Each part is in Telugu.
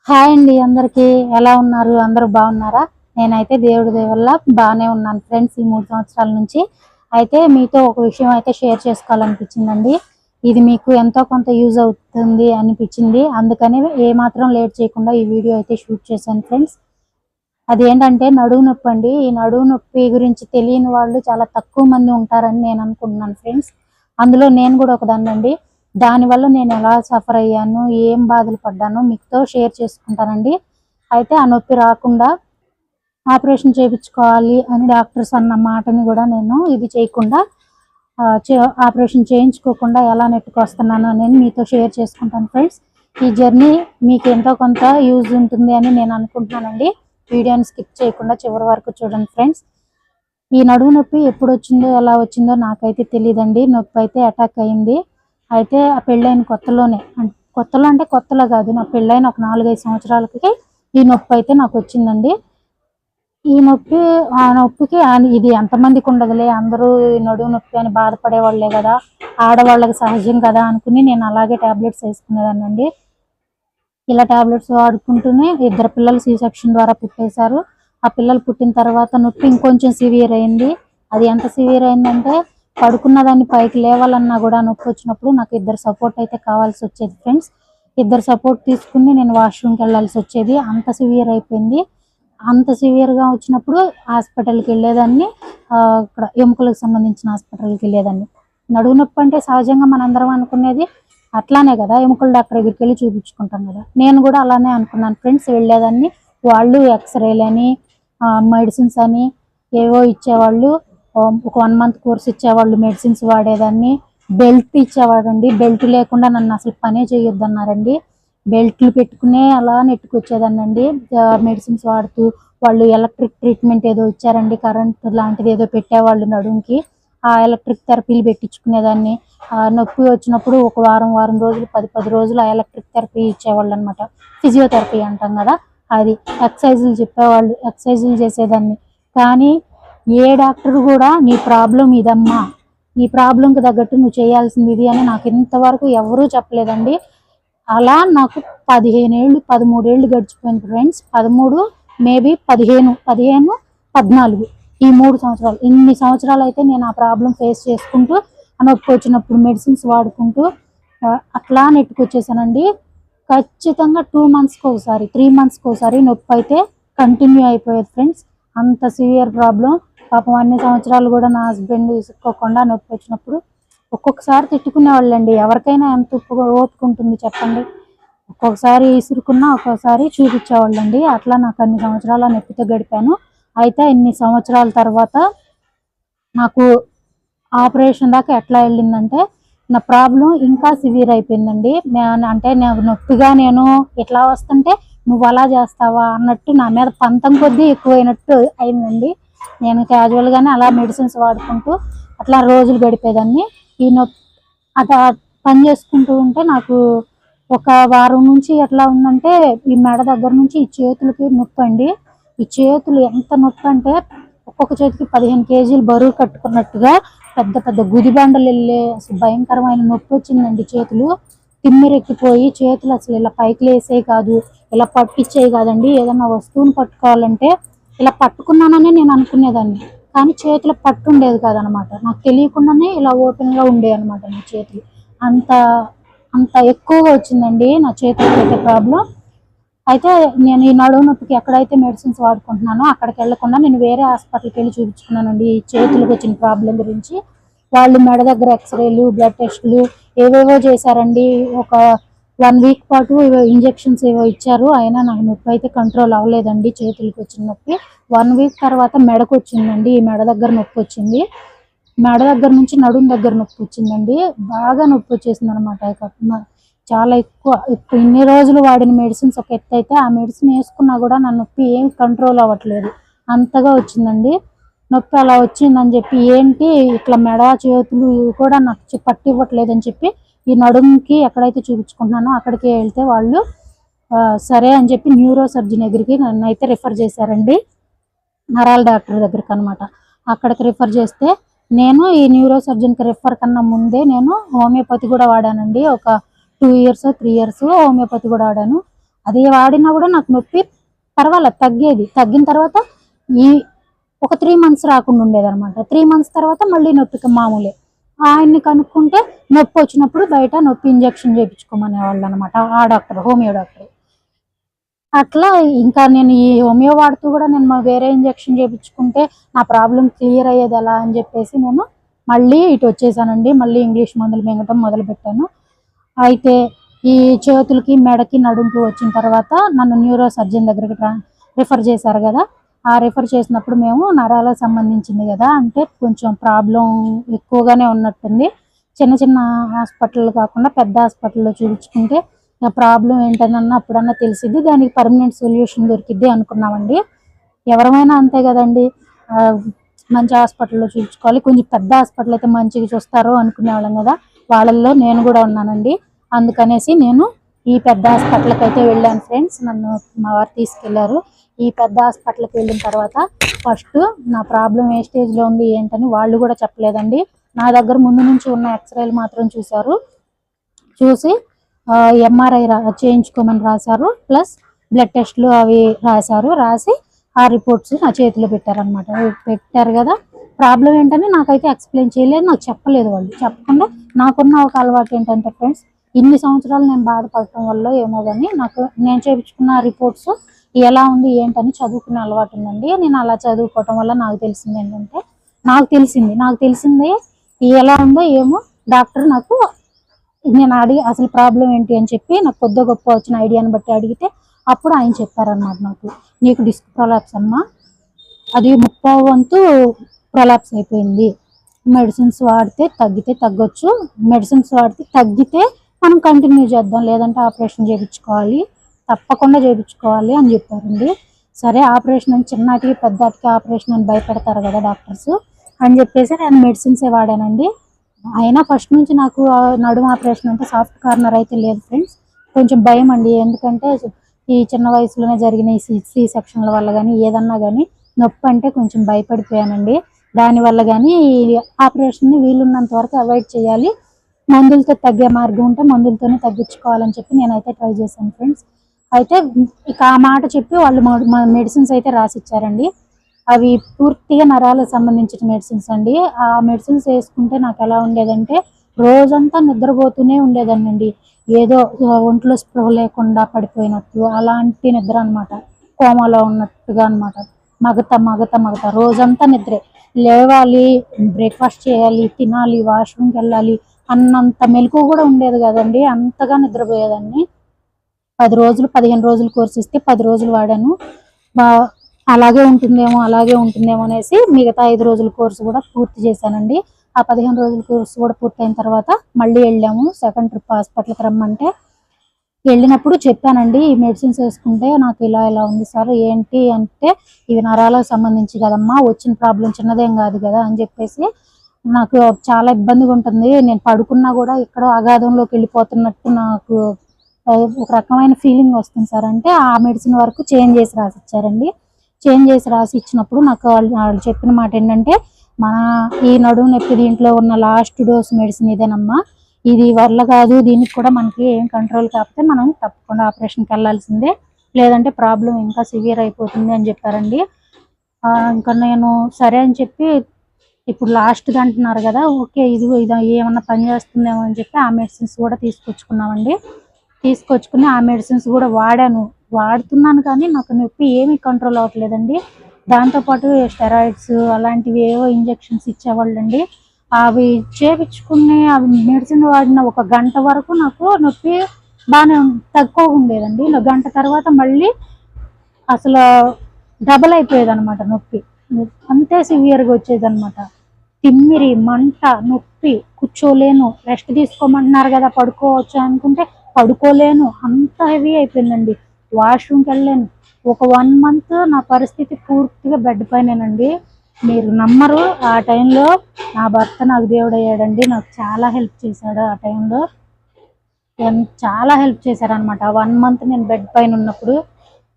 హాయ్ అండి, అందరికీ ఎలా ఉన్నారు? అందరూ బాగున్నారా? నేనైతే దేవుడి దయ వల్ల బాగానే ఉన్నాను ఫ్రెండ్స్. ఈ 3 సంవత్సరాల నుంచి అయితే మీతో ఒక విషయం అయితే షేర్ చేసుకోవాలనిపించిందండి. ఇది మీకు ఎంతో కొంత యూజ్ అవుతుంది అనిపించింది, అందుకని ఏమాత్రం లేట్ చేయకుండా ఈ వీడియో అయితే షూట్ చేశాను ఫ్రెండ్స్. అదేంటంటే నడుము నొప్పి అండి. ఈ నడుము నొప్పి గురించి తెలియని వాళ్ళు చాలా తక్కువ మంది ఉంటారని నేను అనుకుంటున్నాను ఫ్రెండ్స్. అందులో నేను కూడా ఒకదాన్నండి. దానివల్ల నేను ఎలా సఫర్ అయ్యాను, ఏం బాధలు పడ్డానో మీతో షేర్ చేసుకుంటానండి. అయితే ఆ నొప్పి రాకుండా ఆపరేషన్ చేయించుకోవాలి అని డాక్టర్స్ అన్న మాటని కూడా నేను ఇది చేయకుండా ఆపరేషన్ చేయించుకోకుండా ఎలా నెట్టుకొస్తున్నాను అనేది మీతో షేర్ చేసుకుంటాను ఫ్రెండ్స్. ఈ జర్నీ మీకు ఎంతో కొంత యూజ్ ఉంటుంది అని నేను అనుకుంటున్నానండి. వీడియోని స్కిప్ చేయకుండా చివరి వరకు చూడండి ఫ్రెండ్స్. ఈ నడుము నొప్పి ఎప్పుడు వచ్చిందో ఎలా వచ్చిందో నాకైతే తెలియదండి. నొప్పి అయితే అటాక్ అయింది. అయితే ఆ పెళ్ళైన కొత్తలో అంటే కొత్తలో కాదు, నా పెళ్ళైన ఒక 4-5 సంవత్సరాలకి ఈ నొప్పి అయితే నాకు వచ్చిందండి. ఈ నొప్పి ఆ నొప్పికి ఇది ఎంతమందికి ఉండదులే, అందరూ ఈ నడుము నొప్పి అని బాధపడే వాళ్ళే కదా, ఆడవాళ్ళకి సహజం కదా అనుకుని నేను అలాగే టాబ్లెట్స్ వేసుకునేదాన్నండి. ఇలా టాబ్లెట్స్ వాడుకుంటూనే 2 పిల్లలు C-సెక్షన్ ద్వారా పుట్టేశారు. ఆ పిల్లలు పుట్టిన తర్వాత నొప్పి ఇంకొంచెం సివియర్ అయింది. అది ఎంత సివియర్ అయిందంటే పడుకున్న దాన్ని పైకి లేవాలన్నా కూడా నొప్పి వచ్చినప్పుడు నాకు 2 సపోర్ట్ అయితే కావాల్సి వచ్చేది ఫ్రెండ్స్. 2 సపోర్ట్ తీసుకుని నేను వాష్రూమ్కి వెళ్ళాల్సి వచ్చేది. అంత సివియర్ అయిపోయింది. అంత సివియర్గా వచ్చినప్పుడు హాస్పిటల్కి వెళ్ళేదాన్ని. ఇక్కడ ఎముకలకు సంబంధించిన హాస్పిటల్కి వెళ్ళేదాన్ని. నడుము నొప్పి అంటే సహజంగా మనందరం అనుకునేది అట్లానే కదా, ఎముకల డాక్టర్ దగ్గరికి వెళ్ళి చూపించుకుంటాం కదా. నేను కూడా అలానే అనుకున్నాను ఫ్రెండ్స్. వెళ్ళేదాన్ని. వాళ్ళు ఎక్స్రేలని మెడిసిన్స్ అని ఏవో ఇచ్చేవాళ్ళు. ఒక 1 మంత్ కోర్స్ ఇచ్చేవాళ్ళు, మెడిసిన్స్ వాడేదాన్ని. బెల్ట్ ఇచ్చేవాడండి. బెల్ట్ లేకుండా నన్ను అసలు పనే చేయొద్దన్నారండి. బెల్ట్లు పెట్టుకునే అలా నెట్టుకొచ్చేదాన్నండి మెడిసిన్స్ వాడుతూ. వాళ్ళు ఎలక్ట్రిక్ ట్రీట్మెంట్ ఏదో ఇచ్చారండి, కరెంట్ లాంటిది ఏదో పెట్టేవాళ్ళు నడుంకి. ఆ ఎలక్ట్రిక్ థెరపీలు పెట్టించుకునేదాన్ని. నొప్పి వచ్చినప్పుడు ఒక వారం రోజులు 10 రోజులు ఆ ఎలక్ట్రిక్ థెరపీ ఇచ్చేవాళ్ళు అనమాట. ఫిజియోథెరపీ అంటాం కదా, అది. ఎక్సర్సైజులు చెప్పేవాళ్ళు, ఎక్సర్సైజులు చేసేదాన్ని. కానీ ఏ డాక్టర్ కూడా నీ ప్రాబ్లం ఇదమ్మా, నీ ప్రాబ్లంకి తగ్గట్టు నువ్వు చేయాల్సింది ఇది అని నాకు ఇంతవరకు ఎవరూ చెప్పలేదండి. అలా నాకు 15 ఏళ్ళు 13 ఏళ్ళు గడిచిపోయింది ఫ్రెండ్స్. 13 మేబీ 15 14 ఈ 3 సంవత్సరాలు. ఇన్ని సంవత్సరాలు అయితే నేను ఆ ప్రాబ్లం ఫేస్ చేసుకుంటూ నొప్పి వచ్చినప్పుడు మెడిసిన్స్ వాడుకుంటూ అట్లా నెట్టుకొచ్చేసానండి. ఖచ్చితంగా 2 మంత్స్కి ఒకసారి 3 మంత్స్కి ఒకసారి నొప్పి అయితే కంటిన్యూ అయిపోయేది ఫ్రెండ్స్. అంత సివియర్ ప్రాబ్లం. పాపం అన్ని సంవత్సరాలు కూడా నా హస్బెండ్ ఇసుక్కోకుండా నొప్పి వచ్చినప్పుడు ఒక్కొక్కసారి తిట్టుకునేవాళ్ళండి. ఎవరికైనా ఎంత ఓపిక ఉంటుంది చెప్పండి. ఒక్కొక్కసారి ఇసురుకున్నా ఒక్కొక్కసారి చూపించేవాళ్ళండి. అట్లా నాకు అన్ని సంవత్సరాల నొప్పితో గడిపాను. అయితే ఇన్ని సంవత్సరాల తర్వాత నాకు ఆపరేషన్ దాకా ఎట్లా వెళ్ళిందంటే, నా ప్రాబ్లం ఇంకా సివియర్ అయిపోయిందండి. అంటే నాకు నొప్పిగా నేను ఇట్లా వస్తుంటే నువ్వు అలా చేస్తావా అన్నట్టు నా మీద పంతం కొద్దీ ఎక్కువైనట్టు అయిందండి. నేను క్యాజువల్గానే అలా మెడిసిన్స్ వాడుకుంటూ అట్లా రోజులు గడిపేదాన్ని. ఈ నొప్పి అట్లా పని చేసుకుంటూ ఉంటే నాకు ఒక వారం నుంచి ఎట్లా ఉందంటే, ఈ మెడ దగ్గర నుంచి ఈ చేతులకి నొప్పి అండి. ఈ చేతులు ఎంత నొప్పి అంటే ఒక్కొక్క చేతికి 15 కేజీలు బరువు కట్టుకున్నట్టుగా పెద్ద పెద్ద గుదిబండలు వెళ్ళే అసలు భయంకరమైన నొప్పి వచ్చిందండి. చేతులు తిమ్మిరెక్కిపోయి చేతులు అసలు ఇలా పైకి లేసేవి కాదు, ఇలా పట్టించేవి కాదండి. ఏదన్నా వస్తువుని పట్టుకోవాలంటే ఇలా పట్టుకున్నాననే నేను అనుకునేదాన్ని, కానీ చేతులు పట్టు ఉండేది కాదనమాట. నాకు తెలియకుండానే ఇలా ఓపెన్గా ఉండేవి అనమాట నా చేతులు. అంత అంత ఎక్కువగా వచ్చిందండి నా చేతులకి అయితే ప్రాబ్లం. అయితే నేను ఈ నడుము నొప్పికి ఎక్కడైతే మెడిసిన్స్ వాడుకుంటున్నానో అక్కడికి వెళ్ళకుండా నేను వేరే హాస్పిటల్కి వెళ్ళి చూపించుకున్నానండి ఈ చేతులకు వచ్చిన ప్రాబ్లం గురించి. వాళ్ళు మెడ దగ్గర ఎక్స్రేలు, బ్లడ్ టెస్టులు ఏవేవో చేశారండి. ఒక 1 వీక్ పాటు ఇంజెక్షన్స్ ఏవో ఇచ్చారు. అయినా నాకు నొప్పి అయితే కంట్రోల్ అవ్వలేదండి. చేతులకు వచ్చిన నొప్పి 1 వీక్ తర్వాత మెడకు వచ్చిందండి. ఈ మెడ దగ్గర నొప్పి వచ్చింది. మెడ దగ్గర నుంచి నడుము దగ్గర నొప్పి వచ్చిందండి. బాగా నొప్పి వచ్చేసింది అనమాట. చాలా ఎక్కువ. ఇప్పుడు ఇన్ని రోజులు వాడిన మెడిసిన్స్ ఒక ఎత్తు అయితే, ఆ మెడిసిన్ వేసుకున్నా కూడా నా నొప్పి ఏం కంట్రోల్ అవ్వట్లేదు, అంతగా వచ్చిందండి నొప్పి. అలా వచ్చిందని చెప్పి ఏంటి ఇట్లా మెడ చేతులు కూడా నాకు పట్టి ఇవ్వట్లేదు అని చెప్పి ఈ నడుముకి ఎక్కడైతే చూపించుకుంటున్నానో అక్కడికి వెళ్తే వాళ్ళు సరే అని చెప్పి న్యూరో సర్జన్ దగ్గరికి నన్ను అయితే రిఫర్ చేశారండి. నరాల డాక్టర్ దగ్గరికి అనమాట. అక్కడికి రిఫర్ చేస్తే నేను ఈ న్యూరో సర్జన్కి రిఫర్ కన్నా ముందే నేను హోమియోపతి కూడా వాడానండి. ఒక 2 ఇయర్స్ 3 ఇయర్స్ హోమియోపతి కూడా వాడాను. అది వాడినా కూడా నాకు నొప్పి పర్వాలేదు తగ్గేది. తగ్గిన తర్వాత ఈ ఒక 3 మంత్స్ రాకుండా ఉండేదన్నమాట. 3 మంత్స్ తర్వాత మళ్ళీ నొప్పికి మామూలే. ఆయన్ని కనుక్కుంటే నొప్పి వచ్చినప్పుడు బయట నొప్పి ఇంజెక్షన్ చేయించుకోమనేవాళ్ళు అనమాట, ఆ డాక్టర్, హోమియో డాక్టర్. అట్లా ఇంకా నేను ఈ హోమియో వాడుతూ కూడా నేను వేరే ఇంజెక్షన్ చేయించుకుంటే నా ప్రాబ్లం క్లియర్ అయ్యేది ఎలా అని చెప్పేసి నేను మళ్ళీ ఇటు వచ్చేసానండి. మళ్ళీ ఇంగ్లీష్ మందులు మింగటం మొదలు పెట్టాను. అయితే ఈ చేతులకి, మెడకి, నడుంకి వచ్చిన తర్వాత నన్ను న్యూరో సర్జన్ దగ్గరికి రిఫర్ చేశారు కదా. ఆ రిఫర్ చేసినప్పుడు మేము నరాలకు సంబంధించింది కదా, అంటే కొంచెం ప్రాబ్లం ఎక్కువగానే ఉన్నట్టుంది. చిన్న చిన్న హాస్పిటల్ కాకుండా పెద్ద హాస్పిటల్లో చూపించుకుంటే నా ప్రాబ్లం ఏంటనన్నా అప్పుడన్నా తెలిసిద్ది, దానికి పర్మనెంట్ సొల్యూషన్ దొరికిద్ది అనుకున్నామండి. ఎవరమైనా అంతే కదండి, మంచి హాస్పిటల్లో చూపించుకోవాలి, కొంచెం పెద్ద హాస్పిటల్ అయితే మంచిగా చూస్తారు అనుకునేవాళ్ళం కదా. వాళ్ళల్లో నేను కూడా ఉన్నానండి. అందుకనేసి నేను ఈ పెద్ద హాస్పిటల్కి అయితే వెళ్ళాను ఫ్రెండ్స్. నన్ను మా వారు తీసుకెళ్లారు. ఈ పెద్ద హాస్పిటల్కి వెళ్ళిన తర్వాత ఫస్ట్ నా ప్రాబ్లం ఏ స్టేజ్లో ఉంది ఏంటని వాళ్ళు కూడా చెప్పలేదండి. నా దగ్గర ముందు నుంచి ఉన్న ఎక్స్రేలు మాత్రం చూశారు. చూసి ఎంఆర్ఐ చేయించుకోమని రాశారు, ప్లస్ బ్లడ్ టెస్ట్లు అవి రాశారు. రాసి ఆ రిపోర్ట్స్ నా చేతిలో పెట్టారనమాట. పెట్టారు కదా, ప్రాబ్లం ఏంటని నాకైతే ఎక్స్ప్లెయిన్ చేయలేదు, నాకు చెప్పలేదు వాళ్ళు. చెప్పకుండా నాకున్న ఒక అలవాటు ఏంటంటే ఫ్రెండ్స్, ఇన్ని సంవత్సరాలు నేను బాధపడటం వల్ల ఏమో కానీ నేను చేయించుకున్న రిపోర్ట్స్ ఎలా ఉంది ఏంటని చదువుకునే అలవాటు ఉందండి. నేను అలా చదువుకోవటం వల్ల నాకు తెలిసింది ఏంటంటే, నాకు తెలిసింది ఎలా ఉందో ఏమో డాక్టర్ నాకు, నేను అడిగి అసలు ప్రాబ్లం ఏంటి అని చెప్పి నాకు కొద్ది గొప్ప వచ్చిన ఐడియాని బట్టి అడిగితే అప్పుడు ఆయన చెప్పారన్నమాట, నాకు నీకు డిస్క్ ప్రొలాప్స్ అమ్మా, అది 30వ వంతు ప్రొలాప్స్ అయిపోయింది. మెడిసిన్స్ వాడితే తగ్గితే తగ్గొచ్చు, మెడిసిన్స్ వాడితే తగ్గితే మనం కంటిన్యూ చేద్దాం, లేదంటే ఆపరేషన్ చేయించుకోవాలి, తప్పకుండా చేయించుకోవాలి అని చెప్పారండి. సరే ఆపరేషన్ అని, చిన్నటికి పెద్దటికి ఆపరేషన్ అని భయపెడతారు కదా డాక్టర్స్ అని చెప్పేసి నేను మెడిసిన్సే వాడానండి. అయినా ఫస్ట్ నుంచి నాకు నడుము ఆపరేషన్ అంటే సాఫ్ట్ కార్నర్ అయితే లేదు ఫ్రెండ్స్, కొంచెం భయం అండి. ఎందుకంటే ఈ చిన్న వయసులోనే జరిగిన ఈ సి సెక్షన్ల వల్ల కానీ ఏదన్నా కానీ నొప్పి అంటే కొంచెం భయపడిపోయానండి. దానివల్ల కానీ ఆపరేషన్ని వీలున్నంత వరకు అవాయిడ్ చేయాలి, మందులతో తగ్గే మార్గం ఉంటే మందులతోనే తగ్గించుకోవాలని చెప్పి నేనైతే ట్రై చేశాను ఫ్రెండ్స్. అయితే ఇక ఆ మాట చెప్పి వాళ్ళు మెడిసిన్స్ అయితే రాసిచ్చారండి. అవి పూర్తిగా నరాలకు సంబంధించిన మెడిసిన్స్ అండి. ఆ మెడిసిన్స్ వేసుకుంటే నాకు ఎలా ఉండేదంటే రోజంతా నిద్రపోతూనే ఉండేదాన్నండి. ఏదో ఒంట్లో స్పృహ లేకుండా పడిపోయినట్టు అలాంటి నిద్ర అనమాట, కోమాలో ఉన్నట్టుగా అనమాట. మగత రోజంతా నిద్రే. లేవాలి, బ్రేక్ఫాస్ట్ చేయాలి, తినాలి, వాష్రూమ్కి వెళ్ళాలి అన్నంత మెలకువ కూడా ఉండేది కదండి. అంతగా నిద్రపోయేదాన్ని. 10 రోజులు 15 రోజులు కోర్స్ ఇస్తే 10 రోజులు వాడాను. అలాగే ఉంటుందేమో అనేసి మిగతా 5 రోజుల కోర్సు కూడా పూర్తి చేశానండి. ఆ 15 రోజుల కోర్సు కూడా పూర్తయిన తర్వాత మళ్ళీ వెళ్ళాము, సెకండ్ ట్రిప్ హాస్పిటల్కి రమ్మంటే. వెళ్ళినప్పుడు చెప్పానండి, ఈ మెడిసిన్స్ వేసుకుంటే నాకు ఇలా ఉంది సార్, ఏంటి అంటే ఇవి నరాలకు సంబంధించి కదమ్మా, వచ్చిన ప్రాబ్లం చిన్నదేం కాదు కదా అని చెప్పేసి, నాకు చాలా ఇబ్బందిగా ఉంటుంది, నేను పడుకున్నా కూడా ఇక్కడ అగాధంలోకి వెళ్ళిపోతున్నట్టు నాకు ఒక రకమైన ఫీలింగ్ వస్తుంది సార్ అంటే, ఆ మెడిసిన్ వరకు చేంజ్ చేసి రాసిచ్చారండి. చేంజ్ చేసి రాసి ఇచ్చినప్పుడు నాకు వాళ్ళు చెప్పిన మాట ఏంటంటే, మన ఈ నడుము నొప్పి దీంట్లో ఉన్న లాస్ట్ డోస్ మెడిసిన్ ఇదేనమ్మా, ఇది వల్ల కాదు, దీనికి కూడా మనకి ఏం కంట్రోల్ కాకపోతే మనం తప్పకుండా ఆపరేషన్కి వెళ్ళాల్సిందే, లేదంటే ప్రాబ్లం ఇంకా సివియర్ అయిపోతుంది అని చెప్పారండి. ఇంకా నేను సరే అని చెప్పి, ఇప్పుడు లాస్ట్ది అంటున్నారు కదా, ఓకే ఇది ఏమన్నా పని చేస్తుందేమో అని చెప్పి ఆ మెడిసిన్స్ కూడా తీసుకొచ్చుకుని ఆ మెడిసిన్స్ కూడా వాడుతున్నాను కానీ నాకు నొప్పి ఏమీ కంట్రోల్ అవ్వట్లేదండి. దాంతోపాటు స్టెరాయిడ్స్ అలాంటివి ఏవో ఇంజెక్షన్స్ ఇచ్చేవాళ్ళండి. అవి చేపించుకుని అవి మెడిసిన్ వాడిన 1 గంట వరకు నాకు నొప్పి బాగానే తక్కువ ఉండేదండి. గంట తర్వాత మళ్ళీ అసలు డబల్ అయిపోయేది అనమాట నొప్పి, అంతే సివియర్గా వచ్చేది అనమాట. తిమ్మిరి, మంట, నొప్పి, కూర్చోలేను, రెస్ట్ తీసుకోమంటున్నారు కదా పడుకోవచ్చు అనుకుంటే పడుకోలేను, అంత హెవీ అయిపోయిందండి. వాష్రూమ్కి వెళ్ళలేను. ఒక 1 మంత్ నా పరిస్థితి పూర్తిగా బెడ్ పైనేనండి. మీరు నమ్మరు, ఆ టైంలో నా భర్త నాకు దేవుడయ్యాడండి, నాకు చాలా హెల్ప్ చేశాడు. ఆ టైంలో చాలా హెల్ప్ చేశారనమాట. 1 మంత్ నేను బెడ్ పైన ఉన్నప్పుడు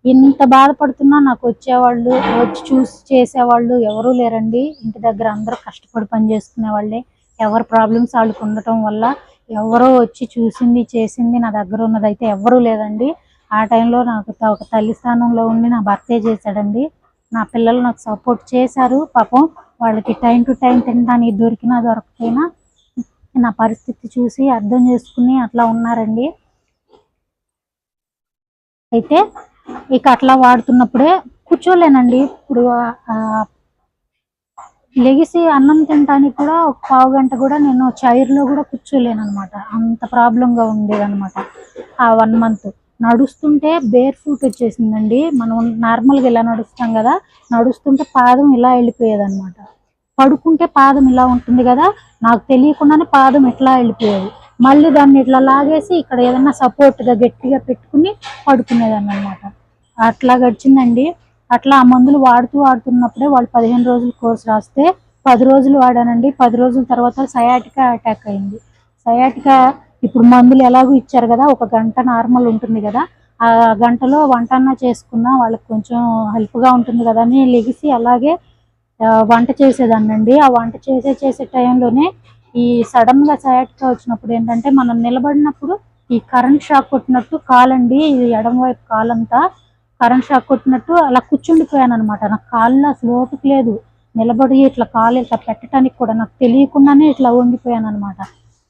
ఇంత బాధపడుతున్నా నాకు వచ్చేవాళ్ళు, వచ్చి చూసి చేసేవాళ్ళు ఎవరూ లేరండి. ఇంటి దగ్గర అందరూ కష్టపడి పని చేసుకునే వాళ్ళే. ఎవరి ప్రాబ్లమ్స్ వాళ్ళకు ఉండటం వల్ల ఎవరో వచ్చి చూసింది చేసింది నా దగ్గర ఉన్నదైతే ఎవరూ లేదండి. ఆ టైంలో నాకు ఒక తల్లి స్థానంలో ఉండి నా భర్తే చేశాడండి. నా పిల్లలు నాకు సపోర్ట్ చేశారు. పాపం వాళ్ళకి టైం టు టైం తినడానికి దొరికినా దొరకకపోయినా నా పరిస్థితి చూసి అర్థం చేసుకుని అట్లా ఉన్నారండి. అయితే ఇక అట్లా వాడుతున్నప్పుడే కూర్చోలేనండి. ఇప్పుడు లెగిసి అన్నం తినడానికి కూడా ఒక పావు గంట కూడా నేను చైర్లో కూడా కూర్చోలేనమాట. అంత ప్రాబ్లంగా ఉండేదనమాట ఆ 1 మంత్. నడుస్తుంటే బేర్ ఫూట్ వచ్చేసిందండి. మనం నార్మల్గా ఇలా నడుస్తాం కదా, నడుస్తుంటే పాదం ఇలా వెళ్ళిపోయేదనమాట. పడుకుంటే పాదం ఇలా ఉంటుంది కదా, నాకు తెలియకుండానే పాదం ఇట్లా వెళ్ళిపోయేది. మళ్ళీ దాన్ని ఇట్లా లాగేసి ఇక్కడ ఏదన్నా సపోర్ట్గా గట్టిగా పెట్టుకుని పడుకునేదాన్ని అనమాట. అట్లా గడిచిందండి. అట్లా ఆ మందులు వాడుతున్నప్పుడే వాళ్ళు 15 రోజులు కోర్స్ రాస్తే 10 రోజులు వాడానండి. 10 రోజుల తర్వాత సయాటికా అటాక్ అయింది. సయాటికా ఇప్పుడు మందులు ఎలాగో ఇచ్చారు కదా, ఒక గంట నార్మల్ ఉంటుంది కదా, ఆ గంటలో వంటన్నా చేసుకున్నా వాళ్ళకి కొంచెం హెల్ప్గా ఉంటుంది కదా అని లెగిసి అలాగే వంట చేసేదాన్నండి. ఆ వంట చేసే టైంలోనే ఈ సడన్గా సయాటికా వచ్చినప్పుడు ఏంటంటే, మనం నిలబడినప్పుడు ఈ కరెంట్ షాక్ కొట్టినట్టు కాలండి, ఇది ఎడమ వైపు కాలంతా కరెంట్ షాక్ కొట్టినట్టు అలా కూర్చుండిపోయాను అనమాట. నాకు కాళ్ళు అసలు ఓపిక లేదు. నిలబడి ఇట్లా కాలు ఇట్లా పెట్టడానికి కూడా నాకు తెలియకుండానే ఇట్లా వండిపోయాను అనమాట.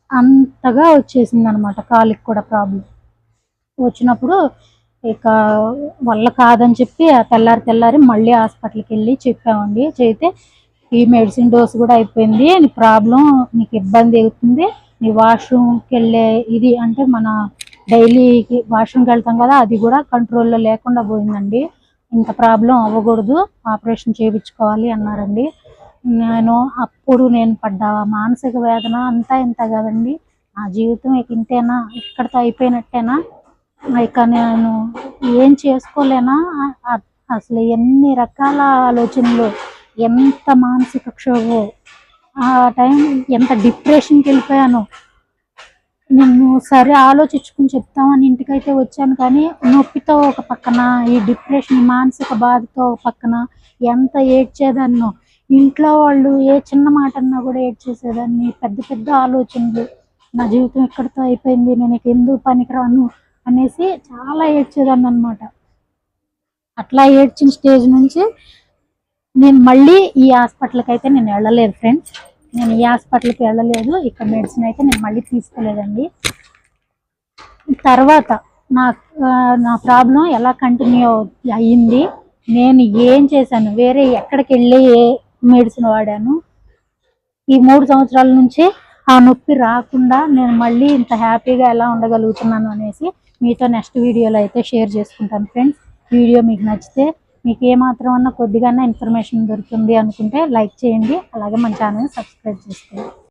అంతగా వచ్చేసింది అనమాట కాలికి కూడా ప్రాబ్లం. వచ్చినప్పుడు ఇక వల్ల కాదని చెప్పి ఆ తెల్లారి మళ్ళీ హాస్పిటల్కి వెళ్ళి చెప్పామండి. చెబితే ఈ మెడిసిన్ డోస్ కూడా అయిపోయింది, నీ ప్రాబ్లం, నీకు ఇబ్బంది అవుతుంది, నీ వాష్రూమ్కి వెళ్ళే ఇది అంటే మన డైలీకి వాష్రూమ్కి వెళ్తాం కదా, అది కూడా కంట్రోల్లో లేకుండా పోయిందండి, ఇంత ప్రాబ్లం అవ్వకూడదు, ఆపరేషన్ చేయించుకోవాలి అన్నారండి. నేను పడ్డ మానసిక వేదన అంతా ఇంత కదండి. నా జీవితం ఇక ఇంతేనా, ఇక్కడితో అయిపోయినట్టేనా, ఇక నేను ఏం చేసుకోలేనా, అసలు ఎన్ని రకాల ఆలోచనలు, ఎంత మానసిక క్షోభో, ఆ టైం ఎంత డిప్రెషన్కి వెళ్ళిపోయాను. నేను సరే ఆలోచించుకుని చెప్తామని ఇంటికైతే వచ్చాను, కానీ నొప్పితో ఒక పక్కన, ఈ డిప్రెషన్ మానసిక బాధతో ఒక పక్కన ఎంత ఏడ్చేదాన్నో. ఇంట్లో వాళ్ళు ఏ చిన్న మాట అన్నా కూడా ఏడ్చేసేదాన్ని. పెద్ద పెద్ద ఆలోచనలు, నా జీవితం ఇక్కడితో అయిపోయింది, నేను ఇక ఎందుకు పనికిరాను అనేసి చాలా ఏడ్చేదాన్ని అనమాట. అట్లా ఏడ్చిన స్టేజ్ నుంచి నేను మళ్ళీ ఈ హాస్పిటల్కి అయితే నేను వెళ్ళలేదు ఫ్రెండ్స్. నేను ఈ హాస్పిటల్కి వెళ్ళలేదు, ఇక్కడ మెడిసిన్ అయితే నేను మళ్ళీ తీసుకోలేదండి. తర్వాత నా ప్రాబ్లం ఎలా కంటిన్యూ అయ్యింది, నేను ఏం చేశాను, వేరే ఎక్కడికి వెళ్ళి ఏ మెడిసిన్ వాడాను, ఈ 3 సంవత్సరాల నుంచి ఆ నొప్పి రాకుండా నేను మళ్ళీ ఇంత హ్యాపీగా ఎలా ఉండగలుగుతున్నాను అనేసి మీతో నెక్స్ట్ వీడియోలో అయితే షేర్ చేసుకుంటాను ఫ్రెండ్స్. వీడియో మీకు నచ్చితే, మీకు ఏమాత్రం అన్నా కొద్దిగా ఇన్ఫర్మేషన్ దొరుకుతుంది అనుకుంటే లైక్ చేయండి, అలాగే మన ఛానల్ని సబ్స్క్రైబ్ చేసుకోండి.